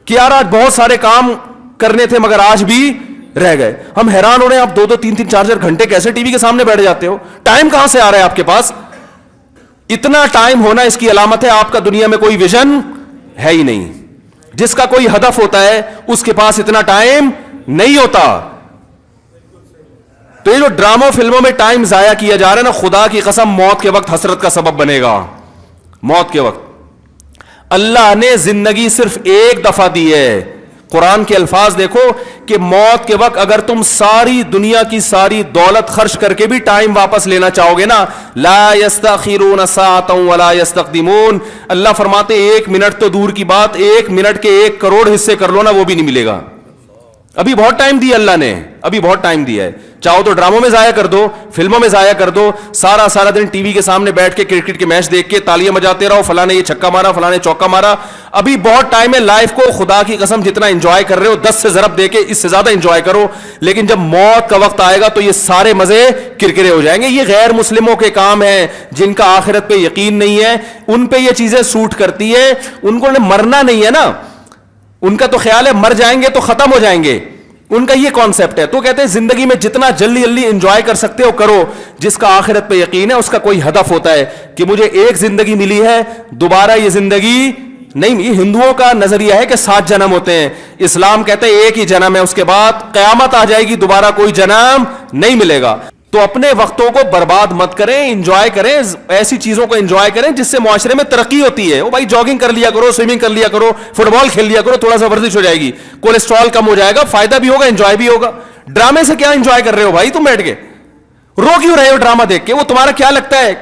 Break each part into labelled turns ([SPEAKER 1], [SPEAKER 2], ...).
[SPEAKER 1] کہ یار آج بہت سارے کام کرنے تھے مگر آج بھی رہ گئے. ہم حیران ہو رہے ہیں آپ 2-2 3-3 4-4 گھنٹے کیسے ٹی وی کے سامنے بیٹھ جاتے ہو؟ ٹائم کہاں سے آ رہا ہے آپ کے پاس؟ اتنا ٹائم ہونا اس کی علامت ہے آپ کا دنیا میں کوئی ویژن ہے ہی نہیں. جس کا کوئی ہدف ہوتا ہے اس کے پاس اتنا ٹائم نہیں ہوتا. تو یہ جو ڈراموں فلموں میں ٹائم ضائع کیا جا رہا ہے نا، خدا کی قسم موت کے وقت حسرت کا سبب بنے گا. موت کے وقت اللہ نے زندگی صرف ایک دفعہ دی ہے. قرآن کے الفاظ دیکھو کہ موت کے وقت اگر تم ساری دنیا کی ساری دولت خرچ کر کے بھی ٹائم واپس لینا چاہو گے نا، لا یستاخرون ساعۃ ولا یستقدمون. اللہ فرماتے 1 منٹ تو دور کی بات، 1 منٹ کے 1 کروڑ حصے کر لو نا وہ بھی نہیں ملے گا. ابھی بہت ٹائم دیا اللہ نے، ابھی بہت ٹائم دیا ہے. چاہو تو ڈراموں میں ضائع کر دو، فلموں میں ضائع کر دو، سارا دن ٹی وی کے سامنے بیٹھ کے کرکٹ کے میچ دیکھ کے تالیاں بجاتے رہو، فلاں نے یہ چھکا مارا، فلاں نے چوکا مارا. ابھی بہت ٹائم ہے. لائف کو خدا کی قسم جتنا انجوائے کر رہے ہو 10 سے ضرب دے کے اس سے زیادہ انجوائے کرو. لیکن جب موت کا وقت آئے گا تو یہ سارے مزے کرکرے ہو جائیں گے. یہ غیر مسلموں کے کام ہیں جن کا آخرت پہ یقین نہیں ہے، ان پہ یہ چیزیں سوٹ کرتی ہے. ان کو مرنا نہیں ہے نا، ان کا تو خیال ہے مر جائیں گے تو ختم ہو جائیں گے، ان کا یہ کانسیپٹ ہے. تو کہتے ہیں زندگی میں جتنا جلدی انجوائے کر سکتے ہو کرو. جس کا آخرت پہ یقین ہے اس کا کوئی ہدف ہوتا ہے کہ مجھے ایک زندگی ملی ہے، دوبارہ یہ زندگی نہیں. یہ ہندوؤں کا نظریہ ہے کہ 7 جنم ہوتے ہیں. اسلام کہتے ہیں ایک ہی جنم ہے، اس کے بعد قیامت آ جائے گی، دوبارہ کوئی جنم نہیں ملے گا. تو اپنے وقتوں کو برباد مت کریں، انجوائے کریں، ایسی چیزوں کو انجوائے کریں جس سے معاشرے میں ترقی ہوتی ہے. وہ بھائی جاگنگ کر لیا کرو، سوئمنگ کر لیا کرو، فٹ بال کھیل لیا کرو، تھوڑا سا ورزش ہو جائے گی، کولیسٹرول کم ہو جائے گا، فائدہ بھی ہوگا، انجوائے بھی ہوگا. ڈرامے سے کیا انجوائے کر رہے ہو بھائی؟ تم بیٹھ کے رو کیوں رہے ہو ڈرامہ دیکھ کے؟ وہ تمہارا کیا لگتا ہے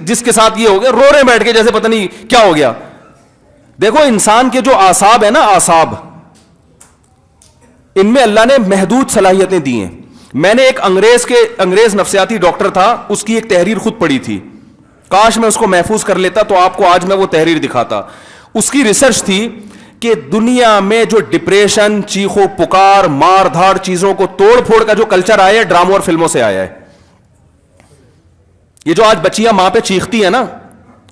[SPEAKER 1] جس کے ساتھ یہ ہو گیا؟ رو رہے بیٹھ کے جیسے پتہ نہیں کیا ہو گیا. دیکھو انسان کے جو اعصاب ہیں نا، اعصاب، ان میں اللہ نے محدود صلاحیتیں دی ہیں. میں نے ایک انگریز نفسیاتی ڈاکٹر تھا، اس کی ایک تحریر خود پڑھی تھی. کاش میں اس کو محفوظ کر لیتا تو آپ کو آج میں وہ تحریر دکھاتا. اس کی ریسرچ تھی کہ دنیا میں جو ڈپریشن، چیخو پکار، مار دھاڑ، چیزوں کو توڑ پھوڑ کا جو کلچر آیا ہے ڈراموں اور فلموں سے آیا ہے. یہ جو آج بچیاں ماں پہ چیختی ہیں نا،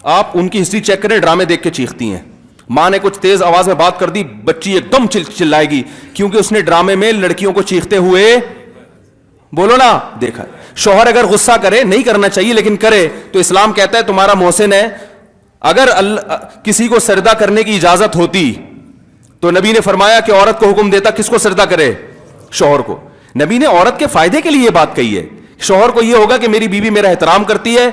[SPEAKER 1] آپ ان کی ہسٹری چیک کریں، ڈرامے دیکھ کے چیختی ہیں. ماں نے کچھ تیز آواز میں بات کر دی، بچی ایک دم چلائے گی کیونکہ اس نے ڈرامے میں لڑکیوں کو چیختے ہوئے، بولو نا، دیکھا. شوہر اگر غصہ کرے، نہیں کرنا چاہیے لیکن کرے، تو اسلام کہتا ہے تمہارا محسن ہے. اگر کسی کو سجدہ کرنے کی اجازت ہوتی تو نبی نے فرمایا کہ عورت کو حکم دیتا کس کو سجدہ کرے؟ شوہر کو. نبی نے عورت کے فائدے کے لیے یہ بات کہی ہے. شوہر کو یہ ہوگا کہ میری بیوی میرا احترام کرتی ہے،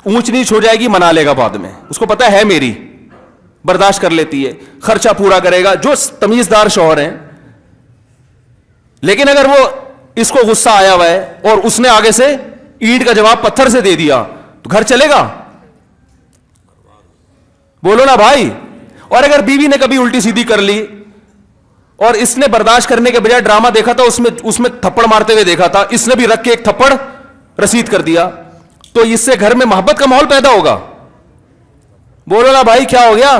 [SPEAKER 1] اونچ نیچ ہو جائے گی منا لے گا بعد میں، اس کو پتا ہے میری، برداشت کر لیتی ہے، خرچہ پورا کرے گا، جو تمیزدار شوہر ہیں. لیکن اگر وہ اس کو غصہ آیا ہوا ہے اور اس نے آگے سے اینٹ کا جواب پتھر سے دے دیا تو گھر چلے گا؟ بولو نا بھائی. اور اگر بیوی نے کبھی الٹی سیدھی کر لی اور اس نے برداشت کرنے کے بجائے ڈرامہ دیکھا تھا، اس میں تھپڑ مارتے ہوئے دیکھا تھا، اس نے بھی رکھ کے ایک تھپڑ رسید کر دیا، تو اس سے گھر میں محبت کا ماحول پیدا ہوگا؟ بولو نا بھائی کیا ہو گیا؟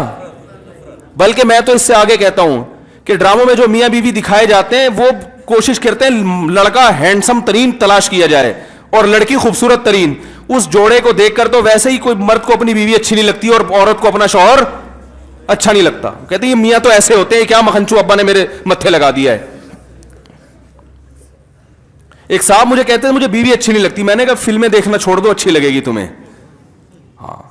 [SPEAKER 1] بلکہ میں تو اس سے آگے کہتا ہوں کہ ڈراموں میں جو میاں بیوی دکھائے جاتے ہیں وہ کوشش کرتے ہیں لڑکا ہینڈسم ترین تلاش کیا جائے اور لڑکی خوبصورت ترین. اس جوڑے کو دیکھ کر تو ویسے ہی کوئی مرد کو اپنی بیوی اچھی نہیں لگتی اور عورت کو اپنا شوہر اچھا نہیں لگتا. کہتے ہیں یہ میاں تو ایسے ہوتے ہیں، کیا مکھنچو ابا نے میرے متھے لگا دیا ہے. ایک صاحب مجھے کہتے ہیں مجھے بیوی اچھی نہیں لگتی. میں نے کہا فلمیں دیکھنا چھوڑ دو، اچھی لگے گی تمہیں. ہاں،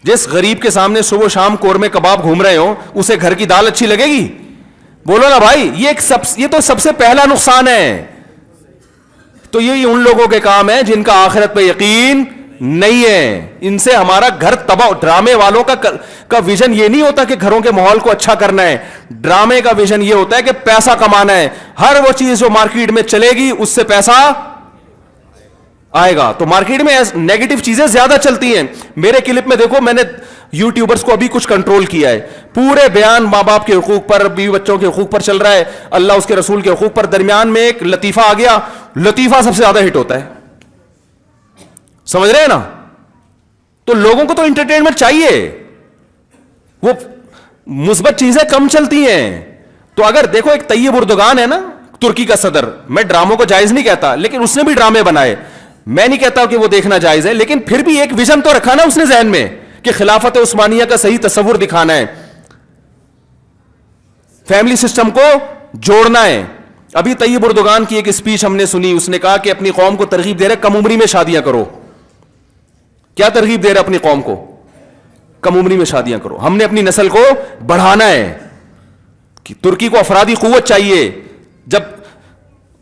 [SPEAKER 1] جس غریب کے سامنے صبح شام قورمے کباب گھوم رہے ہو اسے گھر کی دال اچھی لگے گی؟ بولو نا بھائی. یہ تو سب سے پہلا نقصان ہے. تو یہ ان لوگوں کے کام ہے جن کا آخرت پہ یقین نہیں ہے. ان سے ہمارا گھر تباہ. ڈرامے والوں کا ویژن یہ نہیں ہوتا کہ گھروں کے ماحول کو اچھا کرنا ہے. ڈرامے کا ویژن یہ ہوتا ہے کہ پیسہ کمانا ہے. ہر وہ چیز جو مارکیٹ میں چلے گی اس سے پیسہ آئے گا. تو مارکیٹ میں نیگیٹو چیزیں زیادہ چلتی ہیں. میرے کلپ میں دیکھو، میں نے یوٹیوبرز کو ابھی کچھ کنٹرول کیا ہے. پورے بیان ماں باپ کے حقوق پر، بیوی بچوں کے حقوق پر چل رہا ہے، اللہ اس کے رسول کے حقوق پر. درمیان میں ایک لطیفہ آ گیا، لطیفہ سب سے زیادہ ہٹ ہوتا ہے. سمجھ رہے ہیں نا؟ تو لوگوں کو تو انٹرٹینمنٹ چاہیے، وہ مثبت چیزیں کم چلتی ہیں. تو اگر دیکھو ایک طیب اردگان ہے نا، ترکی کا صدر، میں ڈراموں کو جائز نہیں کہتا لیکن اس نے بھی ڈرامے بنائے. میں نہیں کہتا کہ وہ دیکھنا جائز ہے، لیکن پھر بھی ایک ویژن تو رکھا نا اس نے ذہن میں کہ خلافت عثمانیہ کا صحیح تصور دکھانا ہے. فیملی سسٹم کو جوڑنا ہے. ابھی طیب اردگان کی ایک اسپیچ ہم نے سنی, اس نے کہا کہ اپنی قوم کو ترغیب دے رہے کم عمری میں شادیاں کرو. کیا ترغیب دے رہے اپنی قوم کو؟ کم عمری میں شادیاں کرو. ہم نے اپنی نسل کو بڑھانا ہے. کہ ترکی کو افرادی قوت چاہیے. جب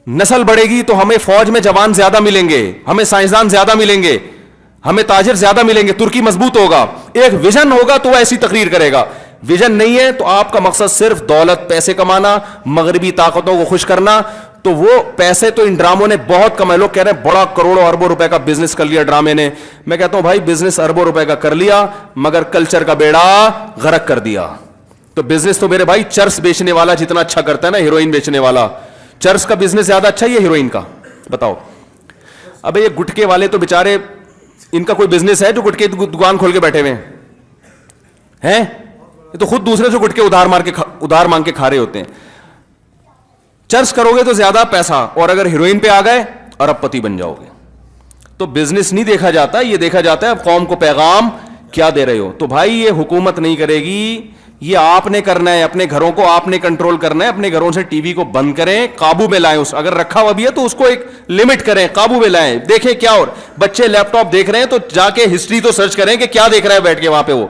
[SPEAKER 1] نسل بڑھے گی تو ہمیں فوج میں جوان زیادہ ملیں گے, ہمیں سائنسدان زیادہ ملیں گے, ہمیں تاجر زیادہ ملیں گے. ترکی مضبوط ہوگا. ایک ویژن ہوگا تو وہ ایسی تقریر کرے گا. ویژن نہیں ہے تو آپ کا مقصد صرف دولت, پیسے کمانا, مغربی طاقتوں کو خوش کرنا, تو وہ پیسے تو ان ڈراموں نے بہت کمائے. لوگ کہہ رہے ہیں بڑا کروڑوں اربوں روپے کا بزنس کر لیا ڈرامے نے. میں کہتا ہوں بھائی بزنس اربوں روپے کا کر لیا مگر کلچر کا بیڑا غرق کر دیا. تو بزنس تو میرے بھائی چرس بیچنے والا جتنا اچھا کرتا ہے نا, ہیروئن بیچنے والا, چرس کا بزنس زیادہ اچھا ہے یا ہیروئن کا؟ بتاؤ. اب یہ گٹکے والے تو بےچارے, ان کا کوئی بزنس ہے جو گٹکے دکان کھول کے بیٹھے ہوئے ہیں؟ یہ تو خود دوسرے سے گٹکے ادھار مانگ کے کھا رہے ہوتے ہیں. چرس کرو گے تو زیادہ پیسہ, اور اگر ہیروئن پہ آ گئے ارب پتی بن جاؤ گے. تو بزنس نہیں دیکھا جاتا, یہ دیکھا جاتا ہے قوم کو پیغام کیا دے رہے ہو. تو بھائی یہ حکومت نہیں کرے گی, یہ آپ نے کرنا ہے. اپنے گھروں کو آپ نے کنٹرول کرنا ہے. اپنے گھروں سے ٹی وی کو بند کریں, قابو میں لائیں. اگر رکھا ہوا بھی ہے تو اس کو ایک لمٹ کریں, قابو میں لائیں. دیکھیں کیا, اور بچے لیپ ٹاپ دیکھ رہے ہیں تو جا کے ہسٹری تو سرچ کریں کہ کیا دیکھ رہا ہے بیٹھ کے وہاں پہ وہ.